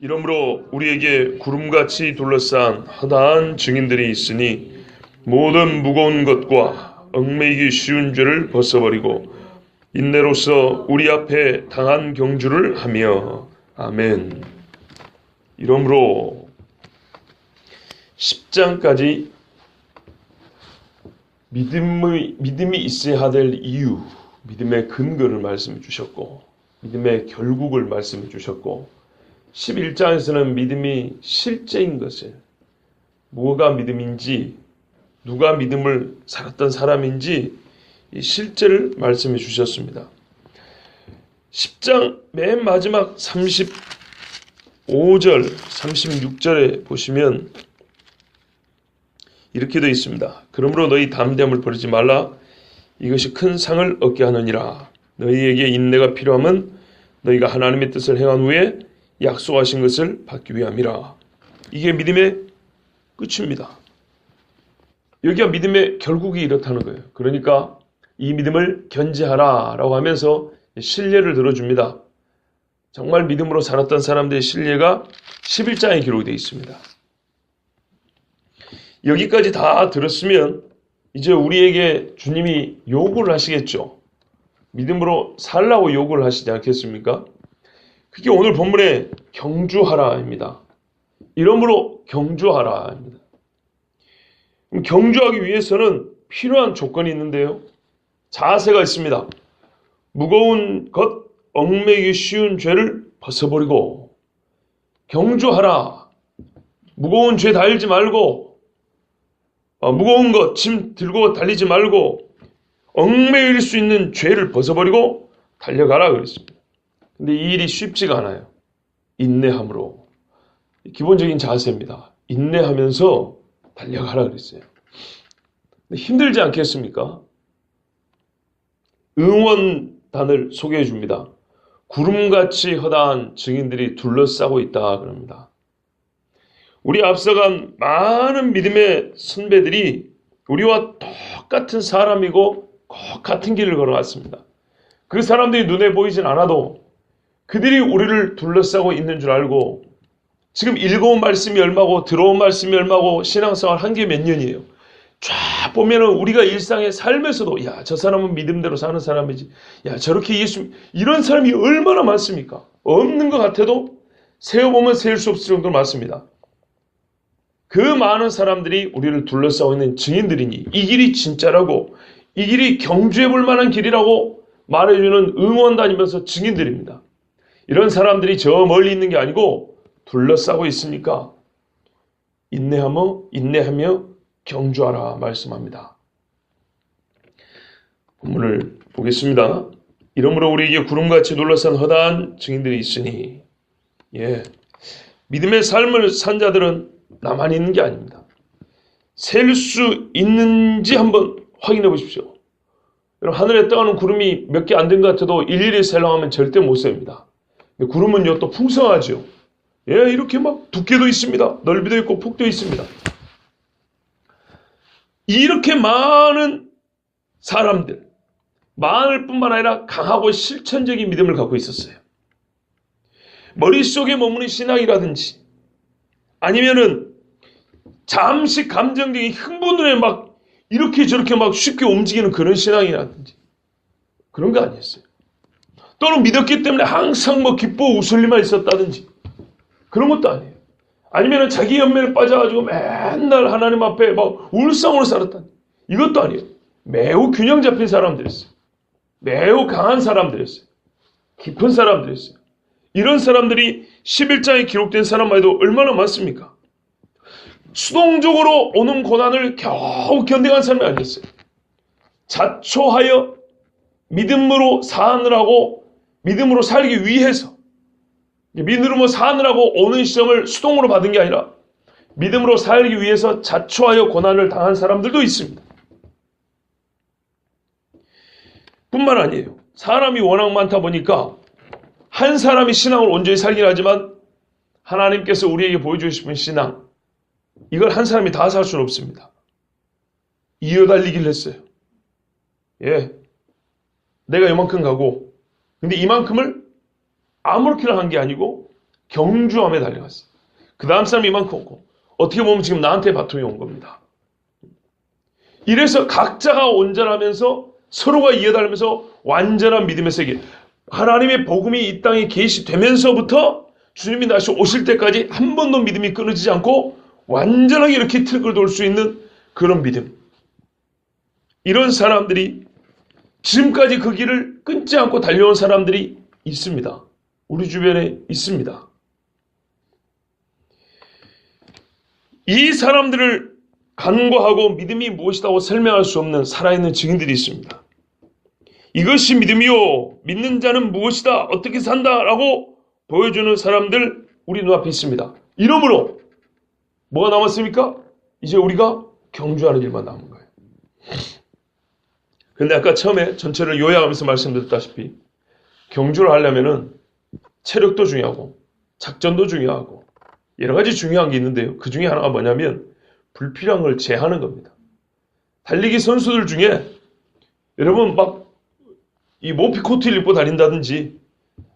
이러므로 우리에게 구름같이 둘러싼 허다한 증인들이 있으니 모든 무거운 것과 얽매이기 쉬운 죄를 벗어버리고 인내로서 우리 앞에 당한 경주를 하며 아멘. 이러므로 10장까지 믿음이 있어야 될 이유, 믿음의 근거를 말씀해 주셨고 믿음의 결국을 말씀해 주셨고 11장에서는 믿음이 실제인 것을, 뭐가 믿음인지, 누가 믿음을 살았던 사람인지 이 실제를 말씀해 주셨습니다. 10장 맨 마지막 35절, 36절에 보시면 이렇게 되어 있습니다. 그러므로 너희 담대함을 버리지 말라. 이것이 큰 상을 얻게 하느니라. 너희에게 인내가 필요함은 너희가 하나님의 뜻을 행한 후에 약속하신 것을 받기 위함이라. 이게 믿음의 끝입니다. 여기가 믿음의 결국이 이렇다는 거예요. 그러니까 이 믿음을 견지하라 라고 하면서 신뢰를 들어줍니다. 정말 믿음으로 살았던 사람들의 신뢰가 11장에 기록이 되어 있습니다. 여기까지 다 들었으면 이제 우리에게 주님이 요구를 하시겠죠. 믿음으로 살라고 요구를 하시지 않겠습니까? 그게 오늘 본문의 경주하라입니다. 이러므로 경주하라입니다. 경주하기 위해서는 필요한 조건이 있는데요. 자세가 있습니다. 무거운 것, 얽매이기 쉬운 죄를 벗어버리고 경주하라. 무거운 죄 달지 말고 무거운 것, 짐 들고 달리지 말고 얽매일 수 있는 죄를 벗어버리고 달려가라 그랬습니다. 근데 이 일이 쉽지가 않아요. 인내함으로. 기본적인 자세입니다. 인내하면서 달려가라 그랬어요. 근데 힘들지 않겠습니까? 응원단을 소개해 줍니다. 구름같이 허다한 증인들이 둘러싸고 있다 그럽니다. 우리 앞서간 많은 믿음의 선배들이 우리와 똑같은 사람이고 같은 길을 걸어갔습니다. 그 사람들이 눈에 보이진 않아도 그들이 우리를 둘러싸고 있는 줄 알고 지금 읽어온 말씀이 얼마고 들어온 말씀이 얼마고 신앙생활 한 게 몇 년이에요. 쫙 보면은 우리가 일상의 삶에서도 야, 저 사람은 믿음대로 사는 사람이지. 야, 저렇게 예수 이런 사람이 얼마나 많습니까? 없는 것 같아도 세어보면 세일 수 없을 정도로 많습니다. 그 많은 사람들이 우리를 둘러싸고 있는 증인들이니 이 길이 진짜라고 이 길이 경주해 볼 만한 길이라고 말해주는 응원단이면서 증인들입니다. 이런 사람들이 저 멀리 있는 게 아니고 둘러싸고 있으니까 인내하며 경주하라 말씀합니다. 본문을 보겠습니다. 이러므로 우리에게 구름같이 둘러싼 허다한 증인들이 있으니 믿음의 삶을 산 자들은 나만 있는 게 아닙니다. 셀 수 있는지 한번 확인해 보십시오. 여러분, 하늘에 떠가는 구름이 몇 개 안 된 것 같아도 일일이 셀랑하면 절대 못 셉니다. 구름은요 또 풍성하죠. 이렇게 막 두께도 있습니다. 넓이도 있고 폭도 있습니다. 이렇게 많은 사람들, 많을 뿐만 아니라 강하고 실천적인 믿음을 갖고 있었어요. 머릿속에 머무는 신앙이라든지 아니면은 잠시 감정적인 흥분에 막 이렇게 저렇게 막 쉽게 움직이는 그런 신앙이라든지 그런 거 아니었어요. 또는 믿었기 때문에 항상 뭐 기뻐 웃을 일만 있었다든지 그런 것도 아니에요. 아니면 자기 연면에 빠져가지고 맨날 하나님 앞에 막 울상으로 살았다. 이것도 아니에요. 매우 균형 잡힌 사람들이었어요. 매우 강한 사람들이었어요. 깊은 사람들이었어요. 이런 사람들이 11장에 기록된 사람만 해도 얼마나 많습니까? 수동적으로 오는 고난을 겨우 견뎌간 사람이 아니었어요. 자초하여 믿음으로 사느라고 믿음으로 살기 위해서 믿음으로 사느라고 오는 시험을 수동으로 받은 게 아니라 믿음으로 살기 위해서 자초하여 고난을 당한 사람들도 있습니다. 뿐만 아니에요. 사람이 워낙 많다 보니까 한 사람이 신앙을 온전히 살긴 하지만 하나님께서 우리에게 보여주고 싶은 신앙, 이걸 한 사람이 다 살 수는 없습니다. 이어달리기를 했어요. 내가 이만큼 가고 근데 이만큼을 아무렇게나 한 게 아니고 경주함에 달려갔어요. 그 다음 사람 이만큼 오고, 어떻게 보면 지금 나한테 바통이 온 겁니다. 이래서 각자가 온전하면서 서로가 이어달면서 완전한 믿음의 세계, 하나님의 복음이 이 땅에 계시되면서부터 주님이 다시 오실 때까지 한 번도 믿음이 끊어지지 않고 완전하게 이렇게 틀을 돌 수 있는 그런 믿음. 이런 사람들이 지금까지 그 길을 끊지 않고 달려온 사람들이 있습니다. 우리 주변에 있습니다. 이 사람들을 간과하고 믿음이 무엇이라고 설명할 수 없는 살아있는 증인들이 있습니다. 이것이 믿음이요, 믿는 자는 무엇이다, 어떻게 산다 라고 보여주는 사람들 우리 눈앞에 있습니다. 이러므로 뭐가 남았습니까? 이제 우리가 경주하는 일만 남은 거예요. 그런데 아까 처음에 전체를 요약하면서 말씀드렸다시피 경주를 하려면은 체력도 중요하고 작전도 중요하고 여러 가지 중요한 게 있는데요. 그 중에 하나가 뭐냐면 불필요한 걸 제하는 겁니다. 달리기 선수들 중에 여러분 막 이 모피 코트를 입고 달린다든지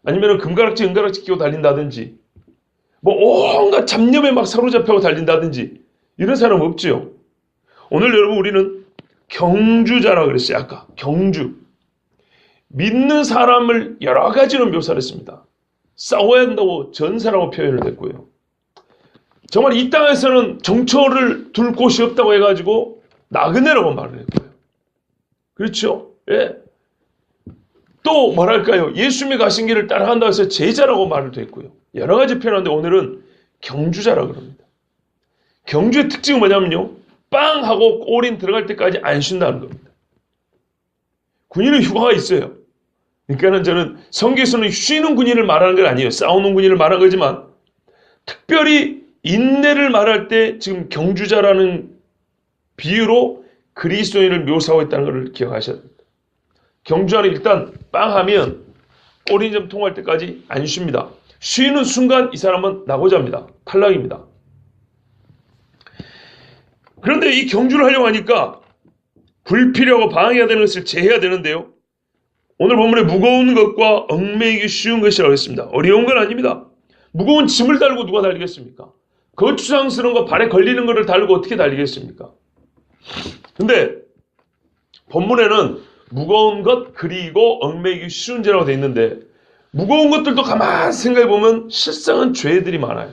아니면 금가락지 은가락지 끼고 달린다든지 뭐 온갖 잡념에 막 사로잡혀 달린다든지 이런 사람 없지요. 오늘 여러분 우리는 경주자라고 그랬어요. 아까 경주. 믿는 사람을 여러 가지로 묘사를 했습니다. 싸워야 한다고 전사라고 표현을 했고요. 정말 이 땅에서는 정처를 둘 곳이 없다고 해가지고 나그네라고 말을 했고요. 그렇죠? 예. 또 뭐랄까요? 예수님이 가신 길을 따라간다고 해서 제자라고 말을 했고요. 여러 가지 표현하는데 오늘은 경주자라고 합니다. 경주의 특징은 뭐냐면요. 빵 하고 꼬린 들어갈 때까지 안 쉰다는 겁니다. 군인은 휴가가 있어요. 그러니까는 저는 성경에서는 쉬는 군인을 말하는 건 아니에요. 싸우는 군인을 말하는 거지만 특별히 인내를 말할 때 지금 경주자라는 비유로 그리스도인을 묘사하고 있다는 것을 기억하셔야 됩니다. 경주자는 일단 빵 하면 꼬린 점 통할 때까지 안 쉽니다. 쉬는 순간 이 사람은 낙오자입니다. 탈락입니다. 그런데 이 경주를 하려고 하니까 불필요하고 방해해야 되는 것을 제해야 되는데요. 오늘 본문에 무거운 것과 얽매이기 쉬운 것이라고 했습니다. 어려운 건 아닙니다. 무거운 짐을 달고 누가 달리겠습니까? 거추장스러운 거 발에 걸리는 것을 달고 어떻게 달리겠습니까? 근데 본문에는 무거운 것 그리고 얽매이기 쉬운 죄라고 되어 있는데 무거운 것들도 가만히 생각해 보면 실상은 죄들이 많아요.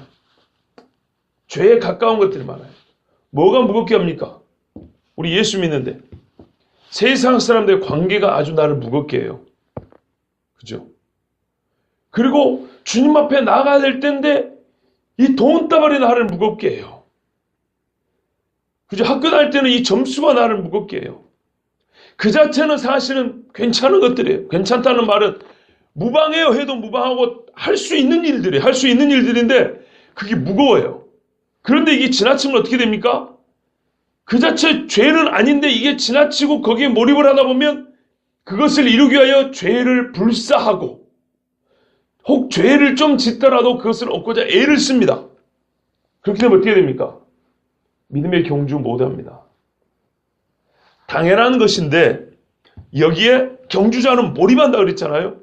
죄에 가까운 것들이 많아요. 뭐가 무겁게 합니까? 우리 예수 믿는데 세상 사람들의 관계가 아주 나를 무겁게 해요. 그죠? 그리고 주님 앞에 나가야 될 텐데 이 돈다발이 나를 무겁게 해요. 그죠? 학교 다닐 때는 이 점수가 나를 무겁게 해요. 그 자체는 사실은 괜찮은 것들이에요. 괜찮다는 말은 무방해요 해도 무방하고 할 수 있는 일들이에요. 할 수 있는 일들인데 그게 무거워요. 그런데 이게 지나치면 어떻게 됩니까? 그 자체 죄는 아닌데 이게 지나치고 거기에 몰입을 하다 보면 그것을 이루기 위하여 죄를 불사하고 혹 죄를 좀 짓더라도 그것을 얻고자 애를 씁니다. 그렇게 되면 어떻게 됩니까? 믿음의 경주 못합니다. 당연한 것인데 여기에 경주자는 몰입한다 그랬잖아요.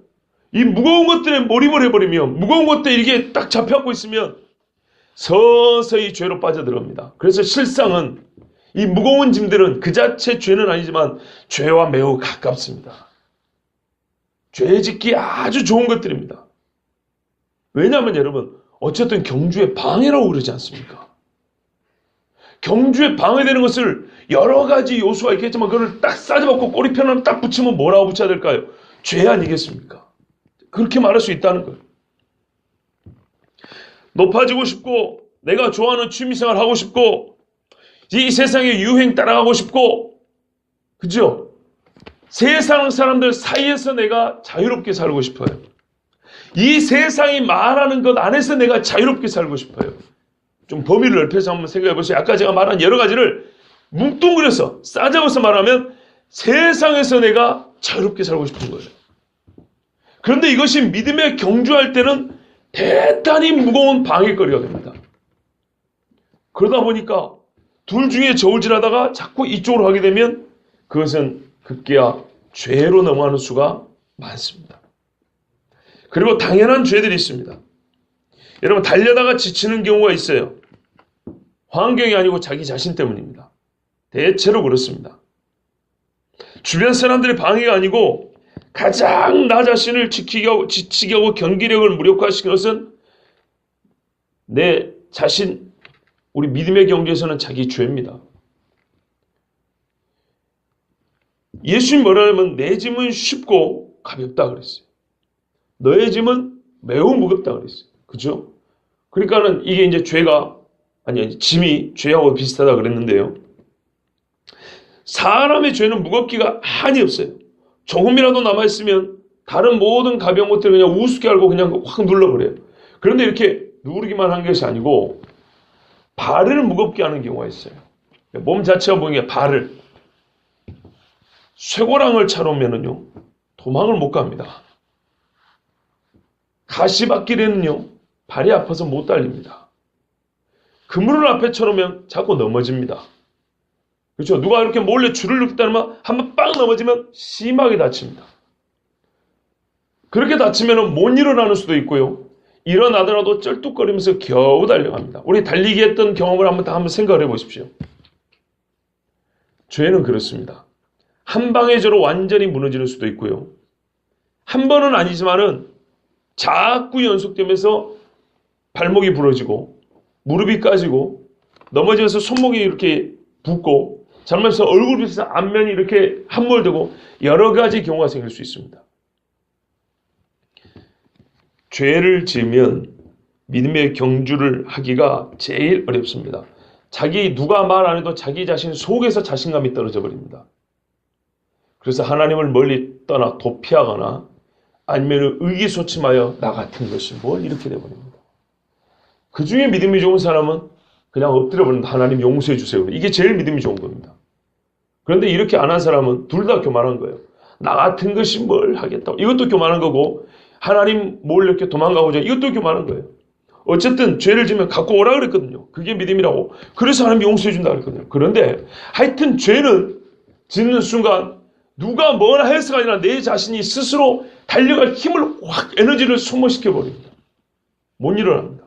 이 무거운 것들에 몰입을 해버리면 무거운 것들에 이게 딱 잡혀갖고 있으면 서서히 죄로 빠져들어갑니다. 그래서 실상은 이 무거운 짐들은 그 자체 죄는 아니지만 죄와 매우 가깝습니다. 죄 짓기 아주 좋은 것들입니다. 왜냐하면 여러분 어쨌든 경주에 방해라고 그러지 않습니까? 경주에 방해되는 것을 여러 가지 요소가 있겠지만 그걸 딱 싸잡고 꼬리편을 딱 붙이면 뭐라고 붙여야 될까요? 죄 아니겠습니까? 그렇게 말할 수 있다는 거예요. 높아지고 싶고 내가 좋아하는 취미생활 하고 싶고 이 세상의 유행 따라가고 싶고 그죠? 세상 사람들 사이에서 내가 자유롭게 살고 싶어요. 이 세상이 말하는 것 안에서 내가 자유롭게 살고 싶어요. 좀 범위를 넓혀서 한번 생각해 보세요. 아까 제가 말한 여러 가지를 뭉뚱그려서 싸잡아서 말하면 세상에서 내가 자유롭게 살고 싶은 거예요. 그런데 이것이 믿음에 경주할 때는 대단히 무거운 방해거리가 됩니다. 그러다 보니까 둘 중에 저울질하다가 자꾸 이쪽으로 가게 되면 그것은 급기야 죄로 넘어가는 수가 많습니다. 그리고 당연한 죄들이 있습니다. 여러분, 달려다가 지치는 경우가 있어요. 환경이 아니고 자기 자신 때문입니다. 대체로 그렇습니다. 주변 사람들의 방해가 아니고 가장 나 자신을 지치게 하고 경기력을 무력화시키는 것은 내 자신, 우리 믿음의 경주에서는 자기 죄입니다. 예수님 뭐라 하면 내 짐은 쉽고 가볍다 그랬어요. 너의 짐은 매우 무겁다 그랬어요. 그죠? 그러니까는 이게 이제 짐이 죄하고 비슷하다 그랬는데요. 사람의 죄는 무겁기가 한이 없어요. 조금이라도 남아있으면 다른 모든 가벼운 것들을 그냥 우습게 알고 그냥 확 눌러버려요. 그런데 이렇게 누르기만 한 것이 아니고 발을 무겁게 하는 경우가 있어요. 몸 자체가 보기에 발을 쇠고랑을 차러 오면은요 도망을 못 갑니다. 가시밭길에는요 발이 아파서 못 달립니다. 그물을 앞에 쳐놓으면 자꾸 넘어집니다. 그렇죠? 누가 이렇게 몰래 줄을 눕다면 한번 빵 넘어지면 심하게 다칩니다. 그렇게 다치면 못 일어나는 수도 있고요. 일어나더라도 쩔뚝거리면서 겨우 달려갑니다. 우리 달리기 했던 경험을 한번 생각을 해보십시오. 죄는 그렇습니다. 한 방에 저로 완전히 무너지는 수도 있고요. 한 번은 아니지만은 자꾸 연속되면서 발목이 부러지고 무릎이 까지고 넘어지면서 손목이 이렇게 붓고 잘못해서 얼굴 밑에서 안면이 이렇게 함몰되고 여러 가지 경우가 생길 수 있습니다. 죄를 지으면 믿음의 경주를 하기가 제일 어렵습니다. 누가 말 안 해도 자기 자신 속에서 자신감이 떨어져 버립니다. 그래서 하나님을 멀리 떠나 도피하거나 아니면 의기소침하여 나 같은 것이 뭘 이렇게 돼버립니다. 그 중에 믿음이 좋은 사람은 그냥 엎드려 버린다. 하나님 용서해 주세요. 이게 제일 믿음이 좋은 겁니다. 그런데 이렇게 안 한 사람은 둘 다 교만한 거예요. 나 같은 것이 뭘 하겠다고. 이것도 교만한 거고 하나님 뭘 이렇게 도망가고자 이것도 교만한 거예요. 어쨌든 죄를 지면 갖고 오라 그랬거든요. 그게 믿음이라고. 그래서 하나님 용서해 준다 그랬거든요. 그런데 하여튼 죄는 짓는 순간 누가 뭐라 해서가 아니라 내 자신이 스스로 달려갈 힘을 확 에너지를 소모시켜 버립니다. 못 일어납니다.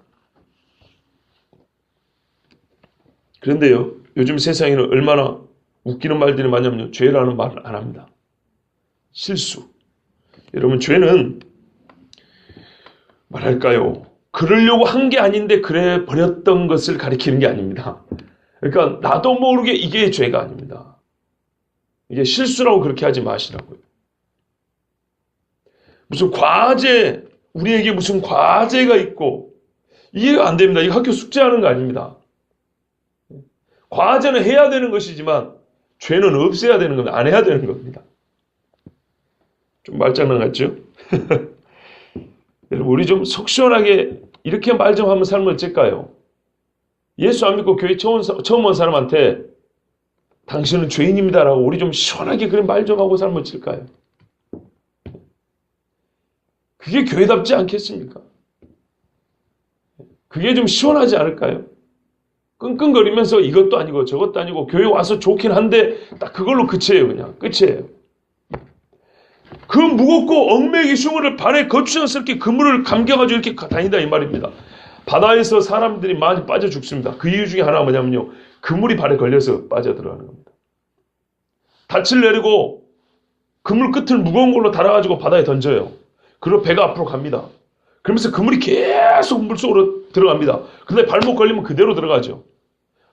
그런데요, 요즘 세상에는 얼마나 웃기는 말들이 많냐면요, 죄라는 말을 안 합니다. 실수. 여러분, 죄는 말할까요? 그러려고 한 게 아닌데 그래 버렸던 것을 가리키는 게 아닙니다. 그러니까 나도 모르게 이게 죄가 아닙니다. 이게 실수라고 그렇게 하지 마시라고요. 무슨 과제, 우리에게 무슨 과제가 있고 이해가 안 됩니다. 이거 학교 숙제하는 거 아닙니다. 과제는 해야 되는 것이지만 죄는 없애야 되는 겁니다. 안 해야 되는 겁니다. 좀 말장난 같죠? 여러분, 우리 좀 속 시원하게 이렇게 말 좀 하면 살면 어쩔까요? 예수 안 믿고 교회 처음 온 사람한테 당신은 죄인입니다라고 우리 좀 시원하게 그런 말 좀 하고 살면 어쩔까요? 그게 교회답지 않겠습니까? 그게 좀 시원하지 않을까요? 끙끙거리면서 이것도 아니고 저것도 아니고 교회 와서 좋긴 한데 딱 그걸로 끝이에요. 그냥 끝이에요. 그 무겁고 얽매기 흉을 발에 거추장스럽게 그물을 감겨가지고 이렇게 다닌다 이 말입니다. 바다에서 사람들이 많이 빠져 죽습니다. 그 이유 중에 하나가 뭐냐면요, 그물이 발에 걸려서 빠져 들어가는 겁니다. 닻을 내리고 그물 끝을 무거운 걸로 달아가지고 바다에 던져요. 그리고 배가 앞으로 갑니다. 그러면서 그물이 계속 물속으로 들어갑니다. 근데 발목 걸리면 그대로 들어가죠.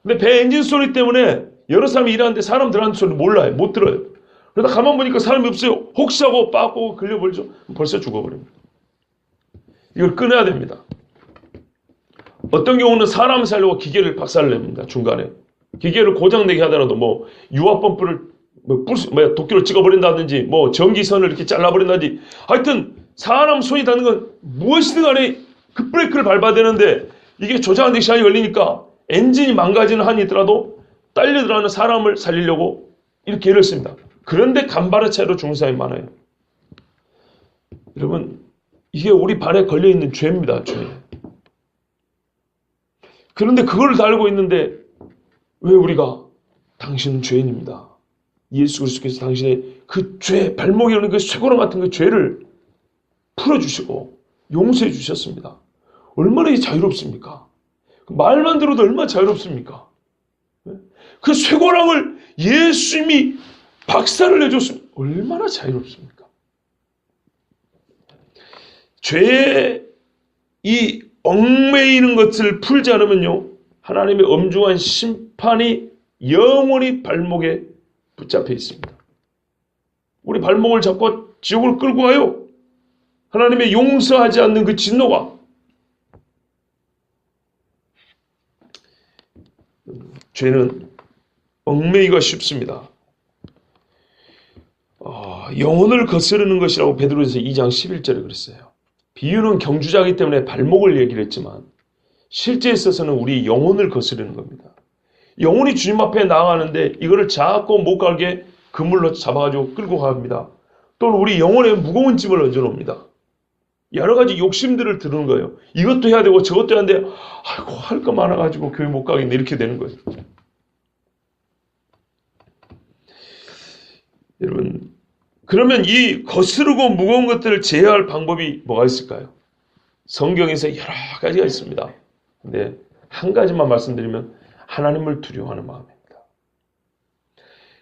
근데 배 엔진 소리 때문에 여러 사람이 일하는데 사람 들어가는 소리 몰라요. 못 들어요. 그러다 가만 보니까 사람이 없어요. 혹시 하고 빠고 걸려버리죠. 벌써 죽어버립니다. 이걸 끊어야 됩니다. 어떤 경우는 사람 살려고 기계를 박살냅니다. 중간에. 기계를 고장내게 하더라도 뭐 유압펌프를 도끼로 찍어버린다든지 뭐 전기선을 이렇게 잘라버린다든지 하여튼 사람 손이 닿는 건 무엇이든 간에 그 브레이크를 밟아야 되는데 이게 조작하는데 시간이 걸리니까 엔진이 망가지는 한이 있더라도 딸려 들어가는 사람을 살리려고 이렇게 애를 씁니다. 그런데 간발의 차이로 죽는 사람이 많아요. 여러분, 이게 우리 발에 걸려있는 죄입니다. 죄. 그런데 그걸 다 알고 있는데 왜 우리가 당신은 죄인입니다. 예수 그리스도께서 당신의 그 죄, 발목에 오는 그 쇠고랑 같은 그 죄를 풀어주시고 용서해 주셨습니다. 얼마나 자유롭습니까? 말만 들어도 얼마나 자유롭습니까? 그 쇠고랑을 예수님이 박살을 내줬으면 얼마나 자유롭습니까? 죄에 이 얽매이는 것을 풀지 않으면요, 하나님의 엄중한 심판이 영원히 발목에 붙잡혀 있습니다. 우리 발목을 잡고 지옥을 끌고 가요. 하나님의 용서하지 않는 그 진노가. 죄는 얽매이기가 쉽습니다. 영혼을 거스르는 것이라고 베드로전서 2장 11절에 그랬어요. 비유는 경주자이기 때문에 발목을 얘기를 했지만 실제 있어서는 우리 영혼을 거스르는 겁니다. 영혼이 주님 앞에 나아가는데 이거를 자꾸 못 가게 그물로 잡아가지고 끌고 갑니다. 또는 우리 영혼에 무거운 짐을 얹어놓습니다. 여러 가지 욕심들을 드는 거예요. 이것도 해야 되고 저것도 해야 되는데 아이고 할 거 많아가지고 교회 못 가겠네 이렇게 되는 거예요. 여러분, 그러면 이 거스르고 무거운 것들을 제어할 방법이 뭐가 있을까요? 성경에서 여러 가지가 있습니다. 근데 한 가지만 말씀드리면 하나님을 두려워하는 마음입니다.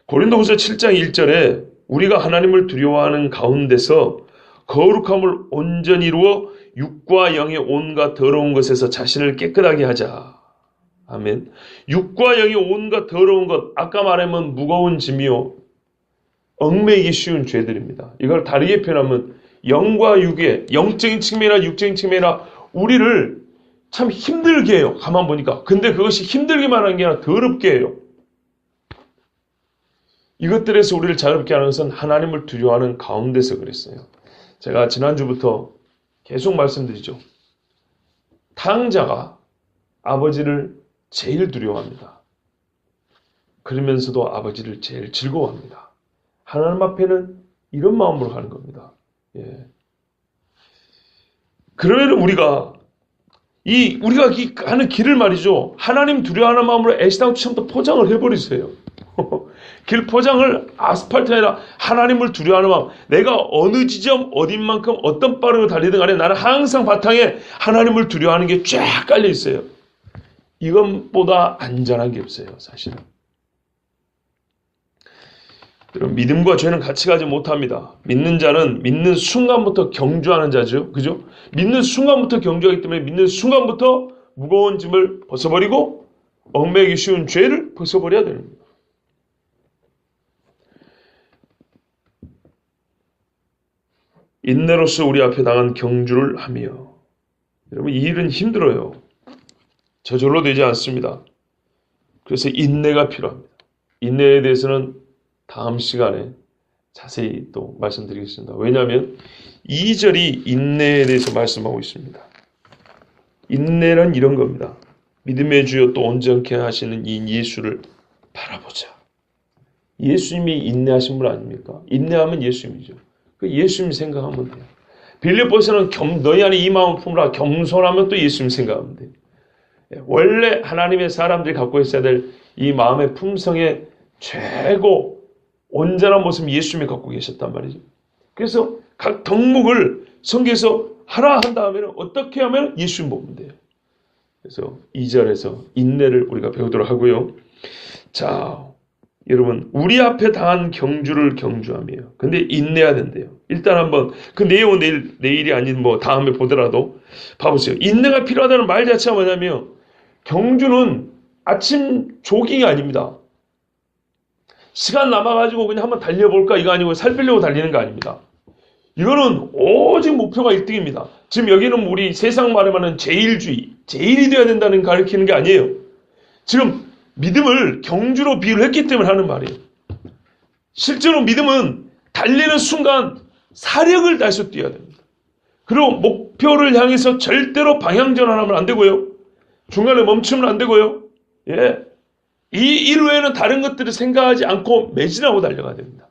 고린도후서 7장 1절에 우리가 하나님을 두려워하는 가운데서 거룩함을 온전히 이루어 육과 영의 온갖 더러운 것에서 자신을 깨끗하게 하자. 아멘. 육과 영의 온갖 더러운 것, 아까 말하면 무거운 짐이요, 얽매이기 쉬운 죄들입니다. 이걸 다르게 표현하면 영과 육의 영적인 측면이나 육적인 측면이나 우리를 참 힘들게 해요. 가만 보니까. 근데 그것이 힘들게만 하는 게 아니라 더럽게 해요. 이것들에서 우리를 자유롭게 하는 것은 하나님을 두려워하는 가운데서 그랬어요. 제가 지난주부터 계속 말씀드리죠. 탕자가 아버지를 제일 두려워합니다. 그러면서도 아버지를 제일 즐거워합니다. 하나님 앞에는 이런 마음으로 가는 겁니다. 예. 그러면 우리가 하는 길을 말이죠. 하나님 두려워하는 마음으로 애시당초부터 포장을 해버리세요. 길 포장을 아스팔트 아니라 하나님을 두려워하는 마음. 내가 어느 지점, 어딘만큼, 어떤 빠르게 달리든 간에 나는 항상 바탕에 하나님을 두려워하는 게 쫙 깔려 있어요. 이것보다 안전한 게 없어요, 사실은. 여러분, 믿음과 죄는 같이 가지 못합니다. 믿는 자는 믿는 순간부터 경주하는 자죠. 그죠? 믿는 순간부터 경주하기 때문에 믿는 순간부터 무거운 짐을 벗어버리고 얽매이기 쉬운 죄를 벗어버려야 됩니다. 인내로서 우리 앞에 당한 경주를 하며, 여러분, 이 일은 힘들어요. 저절로 되지 않습니다. 그래서 인내가 필요합니다. 인내에 대해서는 다음 시간에 자세히 또 말씀드리겠습니다. 왜냐하면 2절이 인내에 대해서 말씀하고 있습니다. 인내는 이런 겁니다. 믿음의 주여 또 온전케 하시는 이 예수를 바라보자. 예수님이 인내하신 분 아닙니까? 인내하면 예수님이죠. 그 예수님 생각하면 돼요. 빌립보서는 너희 안에 이 마음 품으라. 겸손하면 또 예수님 생각하면 돼요. 원래 하나님의 사람들이 갖고 있어야 될 이 마음의 품성의 최고 온전한 모습 예수님이 갖고 계셨단 말이죠. 그래서 각 덕목을 성경에서 하나 한 다음에는 어떻게 하면 예수님 보면 돼요. 그래서 2절에서 인내를 우리가 배우도록 하고요. 자, 여러분, 우리 앞에 당한 경주를 경주하며, 근데 인내해야 된대요. 일단 한번 그 내용은 내일이 아닌 다음에 보더라도 봐보세요. 인내가 필요하다는 말 자체가 뭐냐면, 경주는 아침 조깅이 아닙니다. 시간 남아가지고 그냥 한번 달려볼까 이거 아니고 살 빼려고 달리는 거 아닙니다. 이거는 오직 목표가 1등입니다. 지금 여기는 우리 세상 말하면 제일주의, 제일이 되어야 된다는 가르치는 게 아니에요. 지금 믿음을 경주로 비유를 했기 때문에 하는 말이에요. 실제로 믿음은 달리는 순간 사력을 다해서 뛰어야 됩니다. 그리고 목표를 향해서 절대로 방향 전환하면 안 되고요. 중간에 멈추면 안 되고요. 예. 이 일 외에는 다른 것들을 생각하지 않고 매진하고 달려가야 됩니다.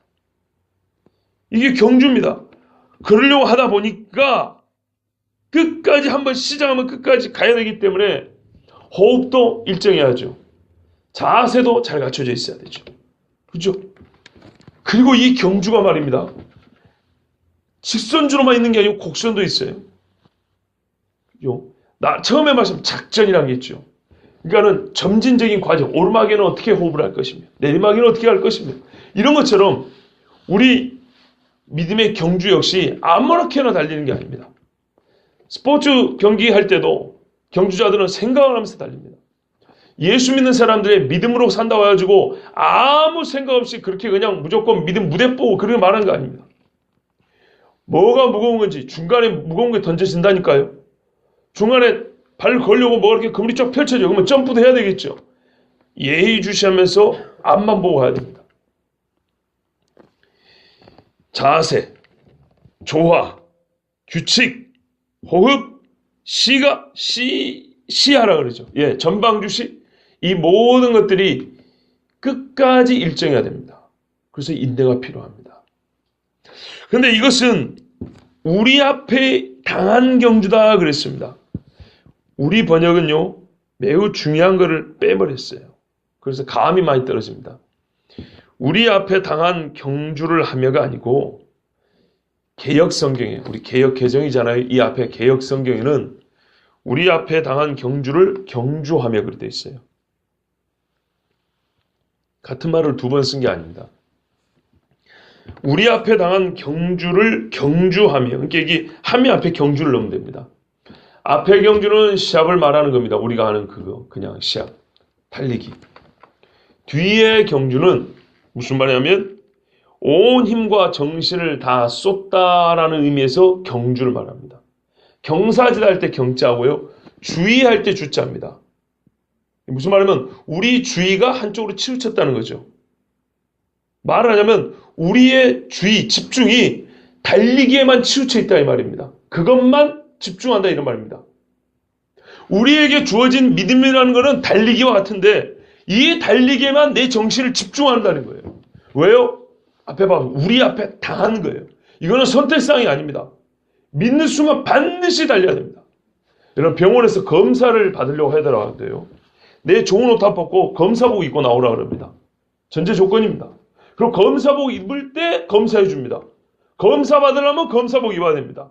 이게 경주입니다. 그러려고 하다 보니까 끝까지 한번 시작하면 끝까지 가야 되기 때문에 호흡도 일정해야죠. 자세도 잘 갖춰져 있어야 되죠. 그죠? 그리고 이 경주가 말입니다. 직선주로만 있는 게 아니고 곡선도 있어요. 그죠? 처음에 말씀 작전이란 게 있죠. 그러니까는 점진적인 과정, 오르막에는 어떻게 호흡을 할 것이며 내리막에는 어떻게 할 것이며 이런 것처럼 우리 믿음의 경주 역시 아무렇게나 달리는 게 아닙니다. 스포츠 경기 할 때도 경주자들은 생각을 하면서 달립니다. 예수 믿는 사람들의 믿음으로 산다고 해가지고 아무 생각 없이 그렇게 그냥 무조건 믿음 무대 보고 그렇게 말하는 거 아닙니다. 뭐가 무거운 건지 중간에 무거운 게 던져진다니까요. 중간에 발 걸려고 뭐가 이렇게 그물이 쫙 펼쳐져. 그러면 점프도 해야 되겠죠. 예의주시하면서 앞만 보고 가야 됩니다. 자세, 조화, 규칙, 호흡, 시하라 그러죠. 예, 전방주시. 이 모든 것들이 끝까지 일정해야 됩니다. 그래서 인내가 필요합니다. 그런데 이것은 우리 앞에 당한 경주다 그랬습니다. 우리 번역은요, 매우 중요한 것을 빼버렸어요. 그래서 감이 많이 떨어집니다. 우리 앞에 당한 경주를 하며가 아니고, 개역 성경에, 우리 개역 개정이잖아요. 이 앞에 개역 성경에는 우리 앞에 당한 경주를 경주하며 그렇게 되어 있어요. 같은 말을 두 번 쓴 게 아닙니다. 우리 앞에 당한 경주를 경주하며, 그러니까 이게 하며 앞에 경주를 넣으면 됩니다. 앞에 경주는 시합을 말하는 겁니다. 우리가 아는 그거, 그냥 시합, 달리기. 뒤에 경주는 무슨 말이냐면 온 힘과 정신을 다 쏟다라는 의미에서 경주를 말합니다. 경사짓 할 때 경자고요. 주의할 때 주자입니다. 무슨 말이냐면 우리 주의가 한쪽으로 치우쳤다는 거죠. 말을 하자면 우리의 주의, 집중이 달리기에만 치우쳐 있다 이 말입니다. 그것만 집중한다 이런 말입니다. 우리에게 주어진 믿음이라는 것은 달리기와 같은데 이 달리기에만 내 정신을 집중한다는 거예요. 왜요? 앞에 봐, 우리 앞에 당한 거예요. 이거는 선택사항이 아닙니다. 믿는 순간 반드시 달려야 됩니다. 여러분 병원에서 검사를 받으려고 하더라도요. 내 좋은 옷 다 벗고 검사복 입고 나오라 그럽니다. 전제 조건입니다. 그리고 검사복 입을 때 검사해 줍니다. 검사 받으려면 검사복 입어야 됩니다.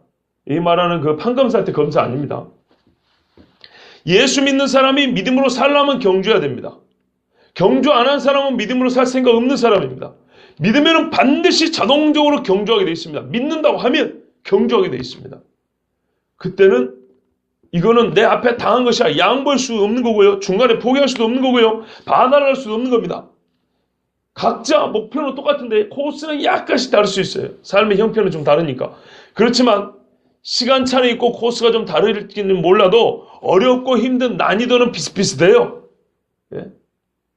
이 말하는 그 판검사 때 검사 아닙니다. 예수 믿는 사람이 믿음으로 살려면 경주해야 됩니다. 경주 안 한 사람은 믿음으로 살 생각 없는 사람입니다. 믿으면 반드시 자동적으로 경주하게 되어 있습니다. 믿는다고 하면 경주하게 되어 있습니다. 그때는 이거는 내 앞에 당한 것이 양보할 수 없는 거고요. 중간에 포기할 수도 없는 거고요. 반환할 수도 없는 겁니다. 각자 목표는 똑같은데 코스는 약간씩 다를 수 있어요. 삶의 형편은 좀 다르니까. 그렇지만 시간차는 있고 코스가 좀 다르기는 몰라도 어렵고 힘든 난이도는 비슷비슷해요. 예?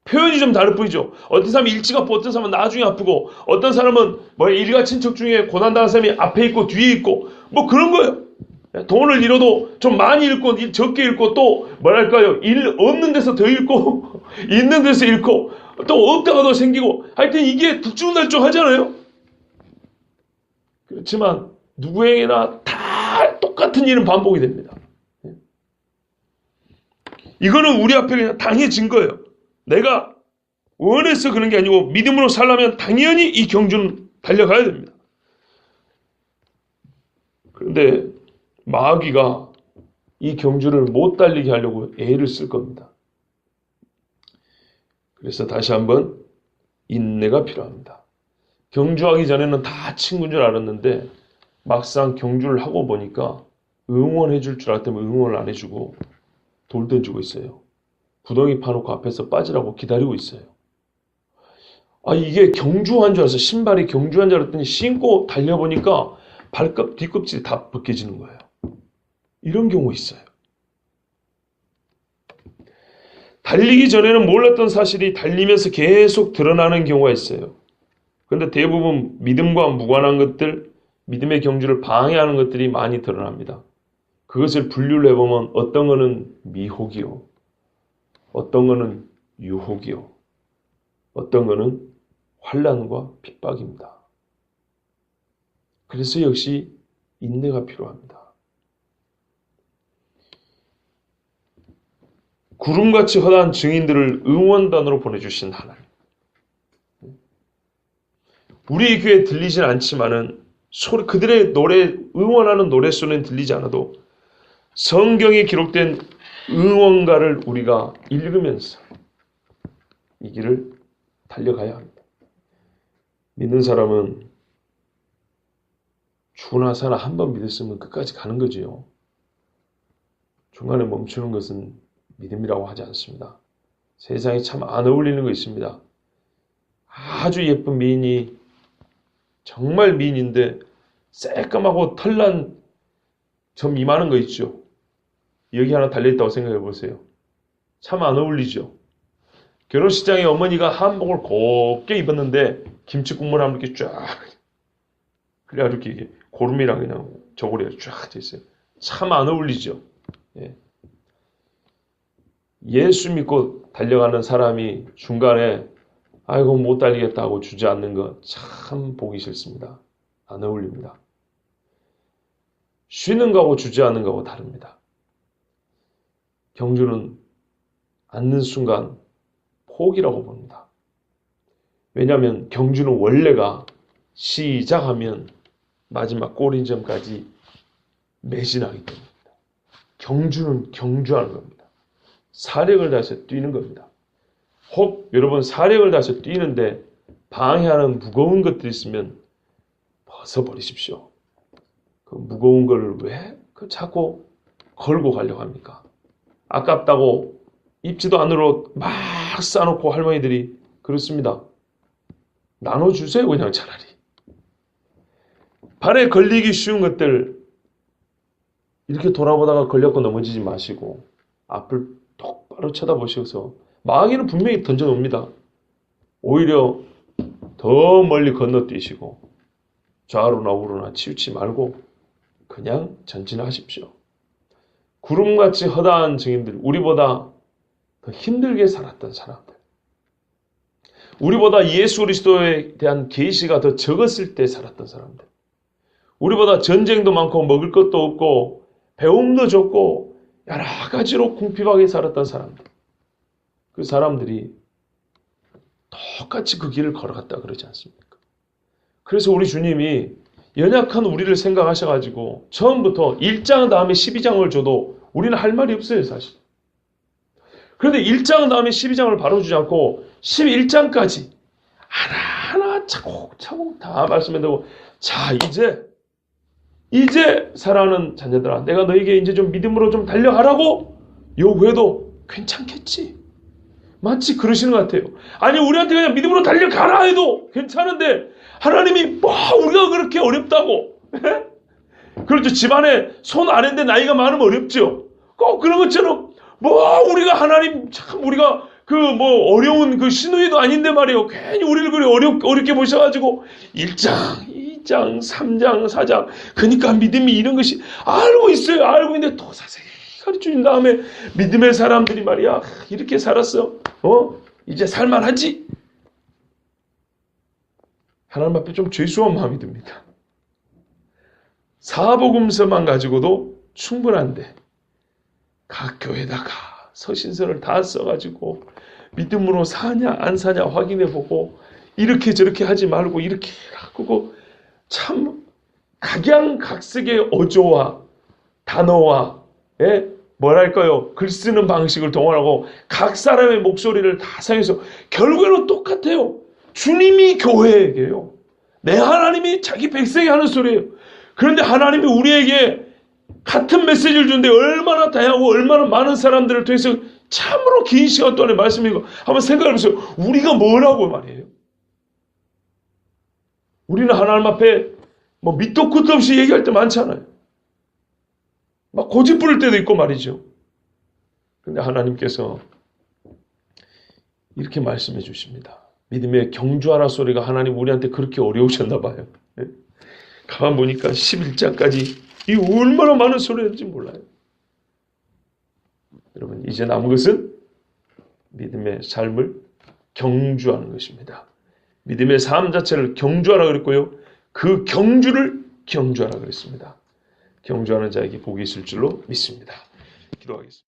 표현이 좀 다를 뿐이죠. 어떤 사람은 일찍 아프고 어떤 사람은 나중에 아프고 어떤 사람은 뭐 일가 친척 중에 고난당한 사람이 앞에 있고 뒤에 있고 뭐 그런 거예요. 돈을 잃어도 좀 많이 잃고 적게 잃고 또 뭐랄까요, 없는 데서 더 잃고 있는 데서 잃고 또 없다가 더 생기고 하여튼 이게 득중날중 하잖아요. 그렇지만 누구에게나 다 똑같은 일은 반복이 됩니다. 이거는 우리 앞에 그냥 당해진 거예요. 내가 원해서 그런 게 아니고 믿음으로 살려면 당연히 이 경주는 달려가야 됩니다. 그런데 마귀가 이 경주를 못 달리게 하려고 애를 쓸 겁니다. 그래서 다시 한번 인내가 필요합니다. 경주하기 전에는 다 친구인 줄 알았는데 막상 경주를 하고 보니까 응원해 줄 줄 알았더니 응원을 안 해주고 돌 던지고 있어요. 구덩이 파놓고 앞에서 빠지라고 기다리고 있어요. 이게 경주한 줄 알았어. 신발이 경주한 줄 알았더니 신고 달려보니까 발끝, 뒤껍질이 다 벗겨지는 거예요. 이런 경우 있어요. 달리기 전에는 몰랐던 사실이 달리면서 계속 드러나는 경우가 있어요. 그런데 대부분 믿음과 무관한 것들, 믿음의 경주를 방해하는 것들이 많이 드러납니다. 그것을 분류를 해보면 어떤 거는 미혹이요, 어떤 거는 유혹이요, 어떤 거는 환난과 핍박입니다. 그래서 역시 인내가 필요합니다. 구름같이 허다한 증인들을 응원단으로 보내주신 하나님. 우리 귀에 들리진 않지만은 그들의 노래, 응원하는 노랫소리는 들리지 않아도 성경에 기록된 응원가를 우리가 읽으면서 이 길을 달려가야 합니다. 믿는 사람은 죽으나 사나 한 번 믿었으면 끝까지 가는 거지요. 중간에 멈추는 것은 믿음이라고 하지 않습니다. 세상에 참 안 어울리는 거 있습니다. 아주 예쁜 미인이 정말 미인인데 새까맣고 털난 점 이만한 거 있죠. 여기 하나 달려있다고 생각해 보세요. 참 안 어울리죠. 결혼식장에 어머니가 한복을 곱게 입었는데 김치국물 하면 이렇게 쫙 그래가지고 이렇게 고름이랑 그냥 저고리가 쫙 돼 있어요. 참 안 어울리죠. 예. 예수 믿고 달려가는 사람이 중간에 아이고 못 달리겠다고 주저앉는 거 참 보기 싫습니다. 안 어울립니다. 쉬는 거하고 주저앉는 거하고 다릅니다. 경주는 앉는 순간 포기라고 봅니다. 왜냐하면 경주는 원래가 시작하면 마지막 골인점까지 매진하기 때문입니다. 경주는 경주하는 겁니다. 사력을 다해서 뛰는 겁니다. 혹 여러분 사력을 다해서 뛰는데 방해하는 무거운 것들이 있으면 벗어버리십시오. 그 무거운 걸 왜 자꾸 걸고 가려고 합니까? 아깝다고 입지도 않으러 막 싸놓고 할머니들이 그렇습니다. 나눠주세요 그냥 차라리. 발에 걸리기 쉬운 것들 이렇게 돌아보다가 걸렸고 넘어지지 마시고 앞을 똑바로 쳐다보셔서 마귀는 분명히 던져놓습니다. 오히려 더 멀리 건너뛰시고 좌우로나 우로나 치우치 말고 그냥 전진하십시오. 구름같이 허다한 증인들, 우리보다 더 힘들게 살았던 사람들, 우리보다 예수 그리스도에 대한 계시가 더 적었을 때 살았던 사람들, 우리보다 전쟁도 많고 먹을 것도 없고 배움도 적고 여러 가지로 궁핍하게 살았던 사람들, 그 사람들이 똑같이 그 길을 걸어갔다 그러지 않습니까? 그래서 우리 주님이 연약한 우리를 생각하셔가지고 처음부터 1장 다음에 12장을 줘도 우리는 할 말이 없어요 사실. 그런데 1장 다음에 12장을 바로 주지 않고 11장까지 하나하나 차곡차곡 다 말씀해두고 자 이제 사랑하는 자녀들아 내가 너에게 이제 좀 믿음으로 좀 달려가라고 요구해도 괜찮겠지. 마치 그러시는 것 같아요. 아니 우리한테 그냥 믿음으로 달려가라 해도 괜찮은데 하나님이 우리가 그렇게 어렵다고. 그렇죠. 집안에 손 아래인데 나이가 많으면 어렵죠. 꼭 그런 것처럼 우리가 하나님 참 우리가 어려운 그 시누이도 아닌데 말이에요. 괜히 우리를 그래 어렵게 보셔가지고 1장, 2장, 3장, 4장 그러니까 믿음이 이런 것이 알고 있어요. 알고 있는데 또 자세히 가르쳐준 다음에 믿음의 사람들이 말이야 이렇게 살았어. 이제 살만하지. 하나님 앞에 좀 죄수한 마음이 듭니다. 사복음서만 가지고도 충분한데 각 교회에다가 서신서를 다 써가지고 믿음으로 사냐 안 사냐 확인해보고 이렇게 저렇게 하지 말고 이렇게 하고 참 각양각색의 어조와 단어와 뭐랄까요 글 쓰는 방식을 동원하고 각 사람의 목소리를 다 사용해서 결국에는 똑같아요. 주님이 교회에게요. 내 하나님이 자기 백성이 하는 소리예요. 그런데 하나님이 우리에게 같은 메시지를 주는데 얼마나 다양하고 얼마나 많은 사람들을 통해서 참으로 긴 시간 동안에 말씀이고 한번 생각해보세요. 우리가 뭐라고 말이에요. 우리는 하나님 앞에 밑도 끝도 없이 얘기할 때 많잖아요. 막 고집 부릴 때도 있고 말이죠. 그런데 하나님께서 이렇게 말씀해 주십니다. 믿음의 경주하라 소리가 하나님 우리한테 그렇게 어려우셨나 봐요. 가만 보니까 11장까지 이 얼마나 많은 소리였는지 몰라요. 여러분 이제 남은 것은 믿음의 삶을 경주하는 것입니다. 믿음의 삶 자체를 경주하라 그랬고요. 그 경주를 경주하라 그랬습니다. 경주하는 자에게 복이 있을 줄로 믿습니다. 기도하겠습니다.